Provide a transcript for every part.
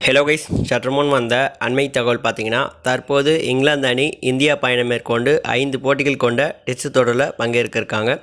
Hello guys, சற்று முன் வந்த அண்மை தகவல் பார்த்தீங்கன்னா, தற்போது இங்கிலாந்து அணி இந்தியா பயணம் மேற்கொண்டு 5 போட்டிகள் கொண்ட டெஸ்ட் தொடரில் பங்கேற்க இருக்காங்க.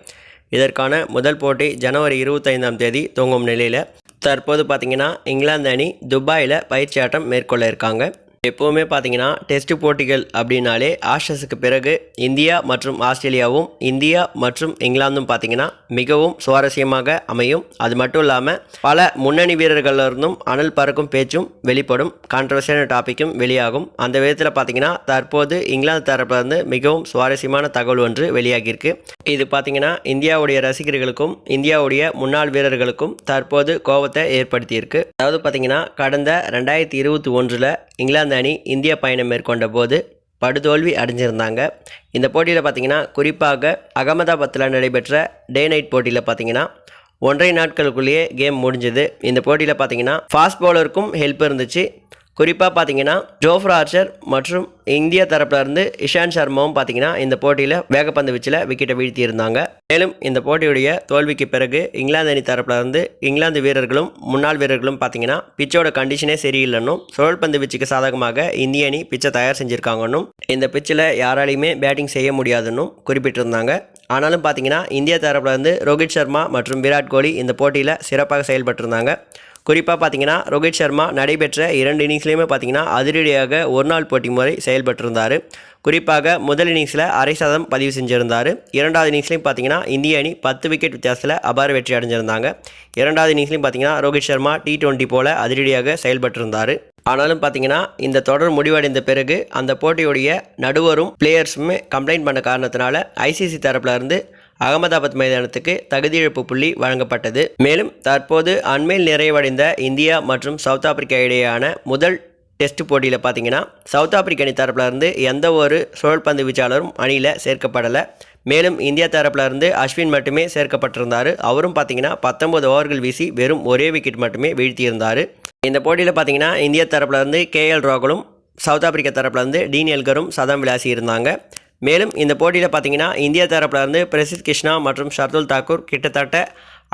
இதற்கான முதல் போட்டி ஜனவரி 25ஆம் தேதி துவங்கும் நிலையில் தற்போது பார்த்தீங்கன்னா இங்கிலாந்து அணி துபாயில் பயிற்சி ஆட்டம் மேற்கொள்ள இருக்காங்க. எப்போவுமே பார்த்தீங்கன்னா டெஸ்ட் போட்டிகள் அப்படின்னாலே ஆஷஸுக்கு பிறகு இந்தியா மற்றும் ஆஸ்திரேலியாவும் இந்தியா மற்றும் இங்கிலாந்தும் பார்த்தீங்கன்னா மிகவும் சுவாரஸ்யமாக அமையும். அது மட்டும் இல்லாமல் பல முன்னணி வீரர்களிருந்தும் அனல் பறக்கும் பேச்சும் வெளிப்படும், கான்ட்ரவர்சியான டாப்பிக்கும் வெளியாகும். அந்த விதத்தில் பார்த்தீங்கன்னா தற்போது இங்கிலாந்து தரப்பிலிருந்து மிகவும் சுவாரஸ்யமான தகவல் ஒன்று வெளியாகியிருக்கு. இது பார்த்தீங்கன்னா இந்தியாவுடைய ரசிகர்களுக்கும் இந்தியாவுடைய முன்னாள் வீரர்களுக்கும் தற்போது கோபத்தை ஏற்படுத்தியிருக்கு. அதாவது பார்த்தீங்கன்னா கடந்த 2021 இங்கிலாந்து அணி இந்தியா பயணம் மேற்கொண்ட போது படுதோல்வி அடைஞ்சிருந்தாங்க. இந்த போட்டியில் பார்த்தீங்கன்னா குறிப்பாக அகமதாபாத்தில் நடைபெற்ற டே நைட் போட்டியில் பார்த்தீங்கன்னா 1.5 நாட்களுக்குள்ளேயே கேம் முடிஞ்சது. இந்த போட்டியில் பார்த்தீங்கன்னா ஃபாஸ்ட் பவுலருக்கும் ஹெல்ப் இருந்துச்சு. குறிப்பாக பார்த்தீங்கன்னா ஜோஃப்ரா ஆர்ச்சர் மற்றும் இந்தியா தரப்பில் இருந்து இஷாந்த் சர்மாவும் பார்த்தீங்கன்னா இந்த போட்டியில் வேகப்பந்து வீச்சில் விக்கெட்டை வீழ்த்தி இருந்தாங்க. மேலும் இந்த போட்டியுடைய தோல்விக்கு பிறகு இங்கிலாந்து அணி தரப்பில் இருந்து இங்கிலாந்து வீரர்களும் முன்னாள் வீரர்களும் பார்த்தீங்கன்னா பிச்சோட கண்டிஷனே சரியில்லைன்னும் சுழல்பந்து வீச்சுக்கு சாதகமாக இந்திய அணி பிச்சை தயார் செஞ்சுருக்காங்கன்னும் இந்த பிச்சில் யாராலையுமே பேட்டிங் செய்ய முடியாதுன்னும் குறிப்பிட்டிருந்தாங்க. ஆனாலும் பார்த்தீங்கன்னா இந்தியா தரப்பில் இருந்து ரோஹித் சர்மா மற்றும் விராட் கோலி இந்த போட்டியில் சிறப்பாக செயல்பட்டிருந்தாங்க. குறிப்பாக பார்த்தீங்கன்னா ரோஹித் சர்மா நடைபெற்ற 2 இன்னிங்ஸ்லேயுமே பார்த்தீங்கன்னா அதிரடியாக ஒரு நாள் போட்டி முறை செயல்பட்டிருந்தார். குறிப்பாக முதல் இன்னிங்ஸில் அரை சதம் பதிவு செஞ்சுருந்தார். இரண்டாவது இன்னிங்ஸ்லையும் பார்த்தீங்கன்னா இந்திய அணி 10 விக்கெட் வித்தியாசத்தில் அபார வெற்றி அடைஞ்சிருந்தாங்க. இரண்டாவது இன்னிங்ஸ்லையும் பார்த்தீங்கன்னா ரோஹித் சர்மா T20 போல அதிரடியாக செயல்பட்டிருந்தார். ஆனாலும் பார்த்தீங்கன்னா இந்த தொடர் முடிவடைந்த பிறகு அந்த போட்டியுடைய நடுவரும் பிளேயர்ஸுமே கம்ப்ளைண்ட் பண்ண காரணத்தினால ஐசிசி தரப்பில் இருந்து அகமதாபாத் மைதானத்துக்கு தகுதியிழப்பு புள்ளி வழங்கப்பட்டது. மேலும் தற்போது அண்மையில் நிறைவடைந்த இந்தியா மற்றும் சவுத் ஆப்பிரிக்கா இடையேயான முதல் டெஸ்ட் போட்டியில் பார்த்தீங்கன்னா சவுத் ஆப்பிரிக்க அணி தரப்பில் இருந்து எந்த ஒரு சுழல்பந்து வீச்சாளரும் அணியில் சேர்க்கப்படலை. மேலும் இந்தியா தரப்பில் இருந்து அஸ்வின் மட்டுமே சேர்க்கப்பட்டிருந்தார். அவரும் பார்த்தீங்கன்னா 19 ஓவர்கள் வீசி வெறும் ஒரே விக்கெட் மட்டுமே வீழ்த்தியிருந்தார். இந்த போட்டியில் பார்த்தீங்கன்னா இந்தியா தரப்பில் இருந்து KL ராகுலும் சவுத் ஆப்பிரிக்கா தரப்பில் இருந்து டீன் எல்கரும் சதம் விளாசி இருந்தாங்க. மேலும் இந்த போட்டியில் பார்த்தீங்கன்னா இந்தியா தரப்பில் இருந்து பிரசித் கிருஷ்ணா மற்றும் ஷர்துல் தாக்கூர் கிட்டத்தட்ட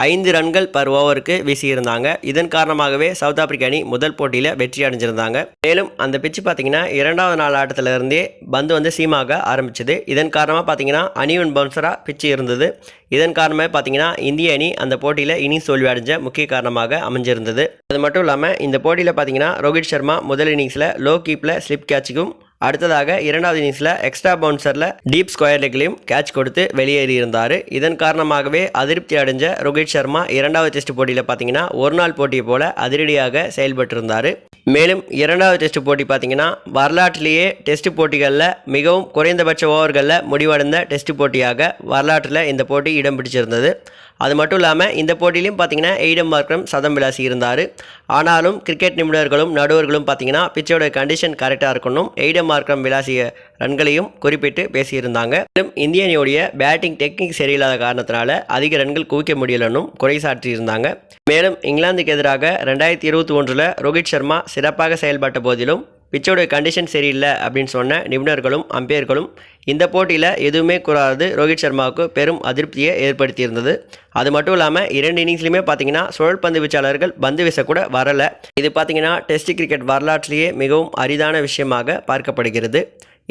5 ரன்கள் பர் ஓவருக்கு வீசியிருந்தாங்க. இதன் காரணமாகவே சவுத் ஆப்பிரிக்க அணி முதல் போட்டியில் வெற்றி அடைஞ்சிருந்தாங்க. மேலும் அந்த பிச்சு பார்த்தீங்கன்னா 2வது நாள் ஆட்டத்திலிருந்தே பந்து சீமாக ஆரம்பிச்சது. இதன் காரணமாக பார்த்தீங்கன்னா அணிவன் பவுன்சராக பிச்சு இருந்தது. இதன் காரணமாக பார்த்தீங்கன்னா இந்திய அணி அந்த போட்டியில் இன்னிங்ஸ் தோல்வி அடைஞ்ச முக்கிய காரணமாக அமைஞ்சிருந்தது. அது மட்டும் இல்லாமல் இந்த போட்டியில் பார்த்தீங்கன்னா ரோஹித் சர்மா முதல் இன்னிங்ஸில் லோ கீப்பில் ஸ்லிப் கேட்சுக்கும் அடுத்ததாக இரண்டாவது இன்னிங்ஸில் எக்ஸ்ட்ரா பவுன்சரில் டீப் ஸ்கொயர் லெக்லையும் கேட்ச் கொடுத்து வெளியேறியிருந்தார். இதன் காரணமாகவே அதிருப்தி அடைஞ்ச ரோஹித் சர்மா 2வது டெஸ்ட் போட்டியில் பார்த்தீங்கன்னா ஒரு நாள் போட்டியை போல அதிரடியாக செயல்பட்டிருந்தார். மேலும் 2வது டெஸ்ட் போட்டி பார்த்தீங்கன்னா வரலாற்றிலேயே டெஸ்ட் போட்டிகளில் மிகவும் குறைந்தபட்ச ஓவர்களில் முடிவடைந்த டெஸ்ட் போட்டியாக வரலாற்றில் இந்த போட்டி இடம் பிடிச்சிருந்தது. அது மட்டும் இல்லாமல் இந்த போட்டியிலையும் பார்த்தீங்கன்னா எய்டன் மார்க்ரம் சதம் விளாசி இருந்தார். ஆனாலும் கிரிக்கெட் நிபுணர்களும் நடுவர்களும் பார்த்தீங்கன்னா பிச்சோட கண்டிஷன் கரெக்டாக இருக்கணும், எய்டன் மார்க்ரம் விளாசிய ரன்களையும் குறிப்பிட்டு பேசியிருந்தாங்க. மேலும் இந்திய அணியுடைய பேட்டிங் டெக்னிக் சரியில்லாத காரணத்தினால அதிக ரன்கள் குவிக்க முடியலன்னும் குறை சாட்டியிருந்தாங்க. மேலும் இங்கிலாந்துக்கு எதிராக 2021 ரோஹித் சர்மா சிறப்பாக செயல்பட்ட போதிலும் பிச்சோட கண்டிஷன் சரியில்லை அப்படின்னு சொன்ன நிபுணர்களும் அம்பையர்களும் இந்த போட்டியில் எதுவுமே கூறாது ரோஹித் சர்மாவுக்கு பெரும் அதிருப்தியை ஏற்படுத்தியிருந்தது. அது மட்டும் இல்லாமல் 2 இன்னிங்ஸ்லையுமே பார்த்தீங்கன்னா சுழல்பந்து வீச்சாளர்கள் பந்து வீசக்கூட வரலை. இது பார்த்தீங்கன்னா டெஸ்ட் கிரிக்கெட் வரலாற்றிலேயே மிகவும் அரிதான விஷயமாக பார்க்கப்படுகிறது.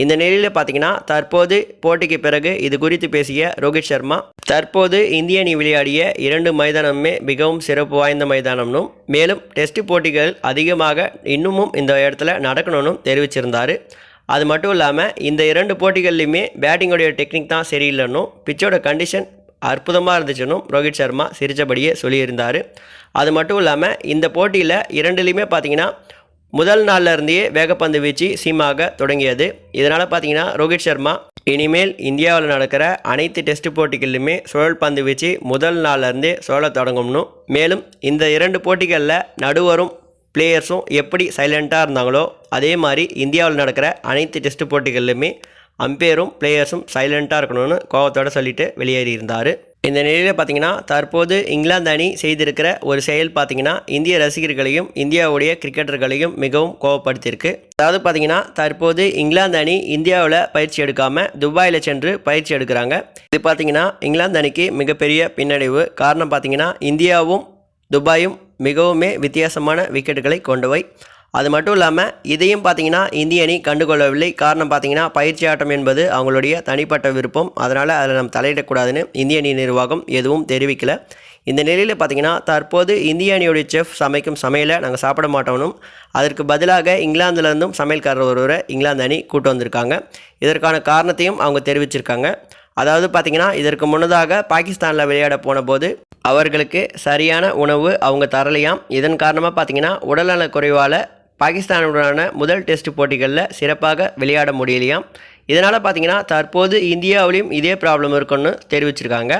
இந்த நிலையில் பார்த்தீங்கன்னா தற்போது போட்டிக்கு பிறகு இது குறித்து பேசிய ரோஹித் சர்மா தற்போது இந்திய அணி விளையாடிய 2 மைதானமுமே மிகவும் சிறப்பு வாய்ந்த மைதானம்னும் மேலும் டெஸ்ட் போட்டிகள் அதிகமாக இன்னமும் இந்த இடத்துல நடக்கணும்னு தெரிவிச்சிருந்தார். அது மட்டும் இல்லாமல் இந்த 2 போட்டிகள்லையுமே பேட்டிங்கோடைய டெக்னிக் தான் சரியில்லைன்னும் பிச்சோட கண்டிஷன் அற்புதமாக இருந்துச்சுன்னும் ரோஹித் சர்மா சிரித்தபடியே சொல்லியிருந்தார். அது மட்டும் இல்லாமல் இந்த போட்டியில் 2லையுமே பார்த்தீங்கன்னா முதல் நாளில் இருந்தே வேகப்பந்து வீச்சு சீமாக தொடங்கியது. இதனால் பார்த்தீங்கன்னா ரோஹித் சர்மா இனிமேல் இந்தியாவில் நடக்கிற அனைத்து டெஸ்ட் போட்டிகளிலுமே சுழல் பந்து வீச்சு முதல் நாள்லேருந்தே சுழல தொடங்கும்னும் மேலும் இந்த 2 போட்டிகளில் நடுவரும் பிளேயர்ஸும் எப்படி சைலண்ட்டாக இருந்தாங்களோ அதே மாதிரி இந்தியாவில் நடக்கிற அனைத்து டெஸ்ட் போட்டிகளிலுமே அம்பையரும் பிளேயர்ஸும் சைலண்ட்டாக இருக்கணும்னு கோபத்தோடு சொல்லிட்டு வெளியேறியிருந்தார். இந்த நிலையில் பார்த்தீங்கன்னா தற்போது இங்கிலாந்து அணி செய்திருக்கிற ஒரு செயல் பார்த்தீங்கன்னா இந்திய ரசிகர்களையும் இந்தியாவுடைய கிரிக்கெட்டர்களையும் மிகவும் கோபப்படுத்தியிருக்கு. அதாவது பார்த்தீங்கன்னா தற்போது இங்கிலாந்து அணி இந்தியாவில் பயிற்சி எடுக்காமல் துபாயில் சென்று பயிற்சி எடுக்கிறாங்க. இது பார்த்தீங்கன்னா இங்கிலாந்து அணிக்கு மிகப்பெரிய பின்னடைவு. காரணம் பார்த்தீங்கன்னா இந்தியாவும் துபாயும் மிகவுமே வித்தியாசமான விக்கெட்டுகளை கொண்டவை. அது மட்டும் இல்லாமல் இதையும் பார்த்தீங்கன்னா இந்திய அணி கண்டுகொள்ளவில்லை. காரணம் பார்த்தீங்கன்னா பயிற்சி ஆட்டம் என்பது அவங்களுடைய தனிப்பட்ட விருப்பம். அதனால் அதில் நம்ம தலையிடக்கூடாதுன்னு இந்திய அணி நிர்வாகம் எதுவும் தெரிவிக்கலை. இந்த நிலையில் பார்த்தீங்கன்னா தற்போது இந்திய அணியுடைய செஃப் சமைக்கும் சமையலை நாங்கள் சாப்பிட மாட்டோம்னும், அதற்கு பதிலாக இங்கிலாந்துலேருந்தும் சமையல்காரர் ஒருவரை இங்கிலாந்து அணி கூட்டு வந்திருக்காங்க. இதற்கான காரணத்தையும் அவங்க தெரிவிச்சிருக்காங்க. அதாவது பார்த்திங்கன்னா இதற்கு முன்னதாக பாகிஸ்தானில் விளையாட போன போது அவர்களுக்கு சரியான உணவு அவங்க தரலையாம். இதன் காரணமாக பார்த்திங்கன்னா உடல்நலக் குறைவால் பாகிஸ்தானுடனான முதல் டெஸ்ட் போட்டிகளில் சிறப்பாக விளையாட முடியலையாம். இதனால் பார்த்திங்கன்னா தற்போது இந்தியாவிலையும் இதே ப்ராப்ளம் இருக்குன்னு தெரிவிச்சிருக்காங்க.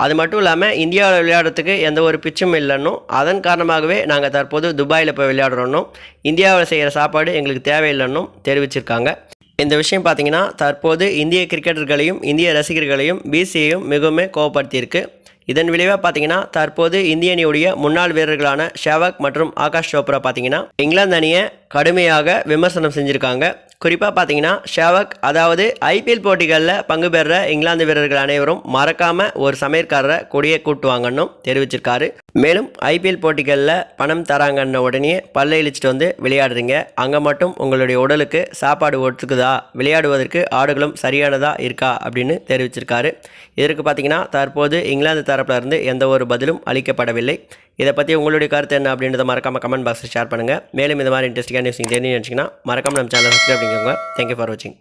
அது மட்டும் இல்லாமல் இந்தியாவில் விளையாடுறதுக்கு எந்த ஒரு பிச்சும் இல்லைன்னும், அதன் காரணமாகவே நாங்கள் தற்போது துபாயில் போய் விளையாடுறோன்னும், இந்தியாவில் செய்கிற சாப்பாடு எங்களுக்கு தேவையில்லைன்னும் தெரிவிச்சிருக்காங்க. இந்த விஷயம் பார்த்திங்கன்னா தற்போது இந்திய கிரிக்கெட்டர்களையும் இந்திய ரசிகர்களையும் பிசிஐயும் மிகவும் கோவப்படுத்தியிருக்கு. இதன் விளைவாக பார்த்தீங்கன்னா தற்போது இந்திய அணியுடைய முன்னாள் வீரர்களான ஷேவாக் மற்றும் ஆகாஷ் சோப்ரா பார்த்தீங்கன்னா இங்கிலாந்து அணியை கடுமையாக விமர்சனம் செஞ்சுருக்காங்க. குறிப்பாக பார்த்தீங்கன்னா ஷேவாக், அதாவது ஐபிஎல் போட்டிகளில் பங்கு பெற இங்கிலாந்து வீரர்கள் அனைவரும் மறக்காமல் ஒரு சமையற்காரரை கொடியை கூட்டுவாங்கன்னு தெரிவிச்சிருக்காரு. மேலும் ஐபிஎல் போட்டிகளில் பணம் தராங்கன்ன உடனே பல்லை இழிச்சிட்டு வந்து விளையாடுறீங்க, அங்கே மட்டும் உங்களுடைய உடலுக்கு சாப்பாடு ஒத்துக்குதா, விளையாடுவதற்கு ஆடுகளும் சரியானதாக இருக்கா அப்படின்னு தெரிவிச்சிருக்காரு. இதற்கு பார்த்தீங்கன்னா தற்போது இங்கிலாந்து தரப்பில் இருந்து எந்த ஒரு பதிலும் அளிக்கப்படவில்லை. இதை பற்றி உங்களுடைய கருத்து என்ன அப்படின்றத மறக்காமல் கமெண்ட் பாக்ஸில் ஷேர் பண்ணுங்கள். மேலும் இந்த மாதிரி இன்ட்ரெஸ்டிங்கான நியூஸ் தெரிஞ்சு நினச்சிங்கன்னா மறக்காமல் நம்ம சேனல் சப்ஸ்கிரைப் பண்ணிக்கோங்க. தேங்க்யூ ஃபார் வாட்சிங்.